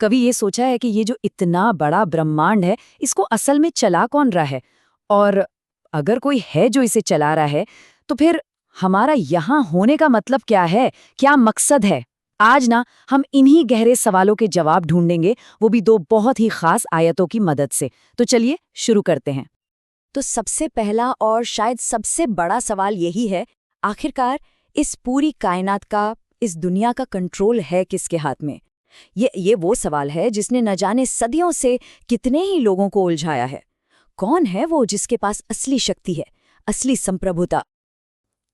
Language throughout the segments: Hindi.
कभी ये सोचा है कि ये जो इतना बड़ा ब्रह्मांड है, इसको असल में चला कौन रहा है? और अगर कोई है जो इसे चला रहा है, तो फिर हमारा यहाँ होने का मतलब क्या है? क्या मकसद है? आज ना हम इन्हीं गहरे सवालों के जवाब ढूंढेंगे, वो भी दो बहुत ही खास आयतों की मदद से। तो चलिए शुरू करते हैं। तो सबसे पहला और शायद सबसे बड़ा सवाल यही है, आखिरकार इस पूरी कायनात का, इस दुनिया का कंट्रोल है किसके हाथ में? ये वो सवाल है जिसने न जाने सदियों से कितने ही लोगों को उलझाया है। कौन है वो जिसके पास असली शक्ति है, असली संप्रभुता?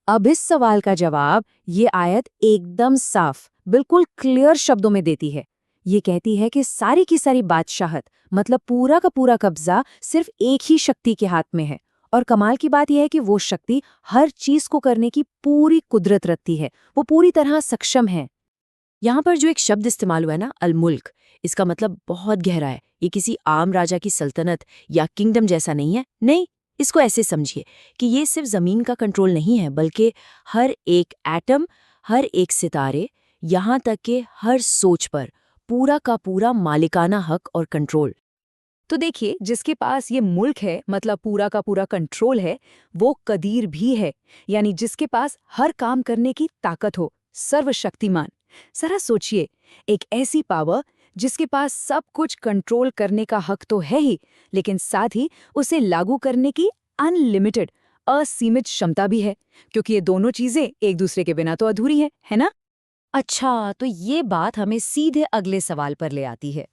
अब इस सवाल का जवाब ये आयत एकदम साफ, बिल्कुल क्लियर शब्दों में देती है। ये कहती है कि सारी की सारी बादशाहत, मतलब पूरा का पूरा कब्जा सिर्फ एक ही शक्ति के हाथ में है। और कमाल की बात यह है कि वो शक्ति हर चीज को करने की पूरी कुदरत रखती है, वो पूरी तरह सक्षम है। यहाँ पर जो एक शब्द इस्तेमाल हुआ है ना, अल-मुल्क, इसका मतलब बहुत गहरा है। ये किसी आम राजा की सल्तनत या किंगडम जैसा नहीं है। नहीं, इसको ऐसे समझिए कि ये सिर्फ जमीन का कंट्रोल नहीं है, बल्कि हर एक एटम, हर एक सितारे, यहाँ तक कि हर सोच पर पूरा का पूरा मालिकाना हक और कंट्रोल। तो देखिए, जिसके पास ये मुल्क है, मतलब पूरा का पूरा कंट्रोल है, वो कदीर भी है, यानी जिसके पास हर काम करने की ताकत हो, सर्वशक्तिमान। जरा सोचिए, एक ऐसी पावर जिसके पास सब कुछ कंट्रोल करने का हक तो है ही, लेकिन साथ ही उसे लागू करने की अनलिमिटेड, असीमित क्षमता भी है, क्योंकि ये दोनों चीजें एक दूसरे के बिना तो अधूरी हैं, है ना? अच्छा, तो ये बात हमें सीधे अगले सवाल पर ले आती है।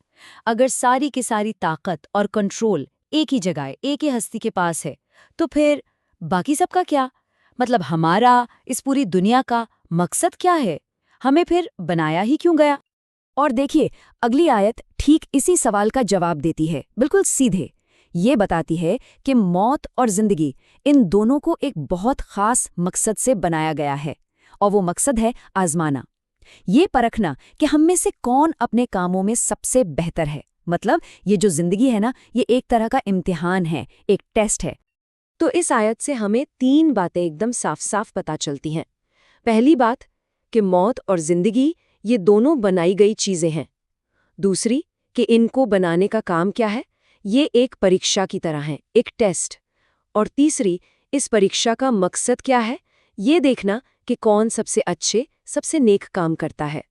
अगर सारी की सारी ताकत और कंट्रोल एक ही जगह, एक ही हस्ती के पास है, तो फिर बाकी सबका क्या? मतलब हमारा, इस पूरी दुनिया का मकसद क्या है? हमें फिर बनाया ही क्यों गया? और देखिए, अगली आयत ठीक इसी सवाल का जवाब देती है, बिल्कुल सीधे। ये बताती है कि मौत और जिंदगी, इन दोनों को एक बहुत खास मकसद से बनाया गया है, और वो मकसद है आजमाना। ये परखना कि हम में से कौन अपने कामों में सबसे बेहतर है। मतलब ये जो जिंदगी है ना, ये एक तरह का इम्तिहान है, एक टेस्ट है। तो इस आयत से हमें तीन बातें एकदम साफ साफ पता चलती हैं। पहली बात कि मौत और जिंदगी ये दोनों बनाई गई चीजें हैं। दूसरी कि इनको बनाने का काम क्या है, ये एक परीक्षा की तरह है, एक टेस्ट। और तीसरी, इस परीक्षा का मकसद क्या है, ये देखना कि कौन सबसे अच्छे, सबसे नेक काम करता है।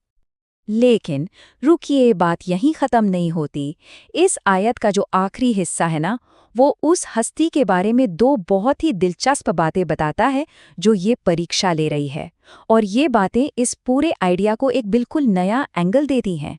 लेकिन रुकिए, बात यहीं खत्म नहीं होती। इस आयत का जो आखिरी हिस्सा है ना, वो उस हस्ती के बारे में दो बहुत ही दिलचस्प बातें बताता है जो ये परीक्षा ले रही है। और ये बातें इस पूरे आइडिया को एक बिल्कुल नया एंगल देती हैं।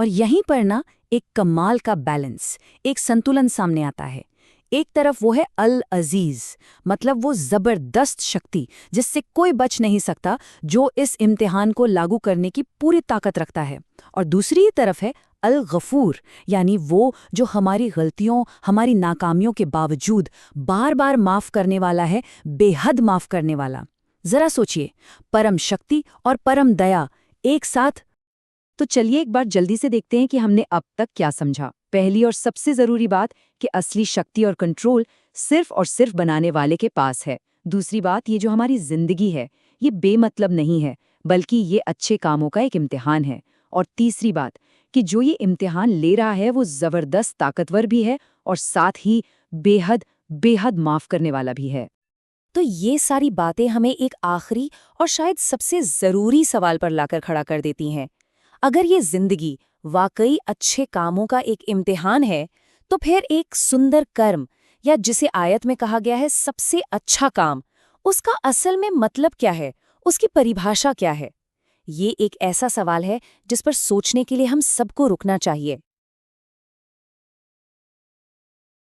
और यहीं पर ना एक कमाल का बैलेंस, एक संतुलन सामने आता है। एक तरफ वो है अल अजीज, मतलब वो जबरदस्त शक्ति जिससे कोई बच नहीं सकता, जो इस इम्तिहान को लागू करने की पूरी ताकत रखता है। और दूसरी तरफ है अल गफूर, यानी वो जो हमारी गलतियों, हमारी नाकामियों के बावजूद बार बार माफ करने वाला है, बेहद माफ करने वाला। जरा सोचिए, परम शक्ति और परम दया एक साथ। तो चलिए एक बार जल्दी से देखते हैं कि हमने अब तक क्या समझा। पहली और सबसे जरूरी बात कि असली शक्ति और कंट्रोल सिर्फ और सिर्फ बनाने वाले के पास है। दूसरी बात, ये जो हमारी जिंदगी है, ये बेमतलब नहीं है, बल्कि ये अच्छे कामों का एक इम्तिहान है। और तीसरी बात कि जो ये इम्तिहान ले रहा है, वो जबरदस्त ताकतवर भी है और साथ ही बेहद बेहद माफ करने वाला भी है। तो ये सारी बातें हमें एक आखिरी और शायद सबसे जरूरी सवाल पर लाकर खड़ा कर देती हैं। अगर ये जिंदगी वाकई अच्छे कामों का एक इम्तिहान है, तो फिर एक सुंदर कर्म, या जिसे आयत में कहा गया है सबसे अच्छा काम, उसका असल में मतलब क्या है, उसकी परिभाषा क्या है? ये एक ऐसा सवाल है जिस पर सोचने के लिए हम सबको रुकना चाहिए।